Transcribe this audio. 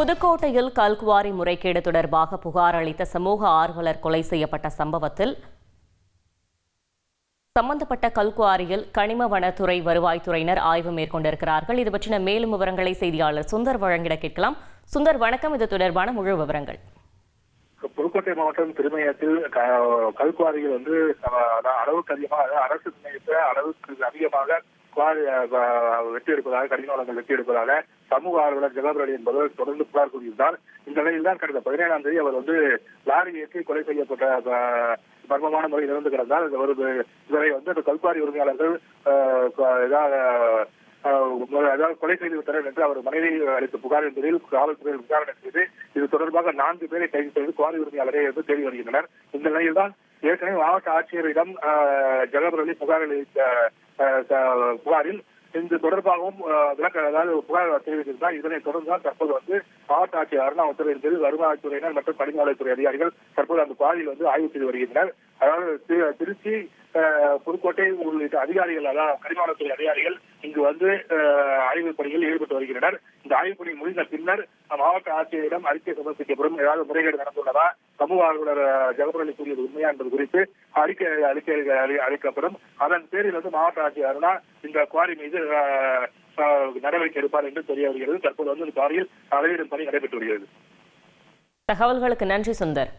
புதுக்கோட்டையில் கல்குவாரி முறைகேடு தொடர்பாக புகார் அளித்த சமூக ஆர்வலர் கொலை செய்யப்பட்ட சம்பவத்தில் சம்பந்தப்பட்ட கல்குவாரியில் கனிம வனத்துறை வருவாய்த்துறையினர் ஆய்வு மேற்கொண்டிருக்கிறார்கள். இது பற்றின மேலும் விவரங்களை செய்தியாளர் சுந்தர் வழங்கிட கேட்கலாம். சுந்தர், வணக்கம். இது தொடர்பான முழு விவரங்கள். புதுக்கோட்டை மாவட்டம் திருமயத்தில் கல்குவாரிகள் அளவுக்கு அதிகமாக அரசு நிர்ணயித்த அளவுக்கு அதிகமாக வெட்டி எடுப்பதாக கனிம வளங்கள் வெட்டி எடுப்பதாக சமூக ஆர்வலர் ஜெகபர் என்பவர் தொடர்ந்து புகார் கூறியிருந்தார். இந்த நிலையில் தான் கடந்த 17ஆம் தேதி அவர் லாரி ஏற்றி கொலை செய்யப்பட்ட மர்மமான முறையில் இறந்து கிடந்தார். இவரை கல்குவாரி உரிமையாளர்கள் அதாவது கொலை செய்து விட்டனர் என்று அவர் மனைவி அளித்த புகார் என்பதில் காவல்துறையில் விசாரணை செய்து இது தொடர்பாக 4 பேரை கைது செய்து குவாரி உரிமையாளரை தேடி வருகின்றனர். இந்த நிலையில் தான் ஏற்கனவே மாவட்ட ஆட்சியரிடம் ஜெகபர் புகார் அளித்த புகாரில் இது தொடர்பாகவும் புகார் தெரிவித்திருந்தார். இதனைத் தொடர்ந்துதான் தற்போது மாவட்ட ஆட்சியர் அருணா உத்தரவின் பேரில் வருவாய்த்துறையினர் மற்றும் கனிமவளத்துறை அதிகாரிகள் தற்போது அந்த குவாரியில் ஆய்வு செய்து வருகின்றனர். அதாவது திருச்சி, புதுக்கோட்டை உள்ளிட்ட அதிகாரிகள், அதாவது கனிமவளத்துறை அதிகாரிகள் இங்கு ஆய்வுப் பணிகளில் ஈடுபட்டு வருகின்றனர். இந்த ஆய்வுப் பணி முடிந்த பின்னர் மாவட்ட ஆட்சியரிடம் அறிக்கை சமர்ப்பிக்கப்படும். ஏதாவது முறைகேடு நடந்துள்ளதா, சமூக ஆர்வலர் ஜெகபர் கூறியது உண்மையா என்பது குறித்து அறிக்கை அளிக்கப்படும். அதன் பேரில் மாவட்ட ஆட்சியர் அருணா இந்த குவாரி மீது நடவடிக்கை எடுப்பார் என்று தெரிய வருகிறது. தற்போது இந்த குவாரியில் அளவிடும் பணி நடைபெற்று வருகிறது. தகவல்களுக்கு நன்றி சுந்தர்.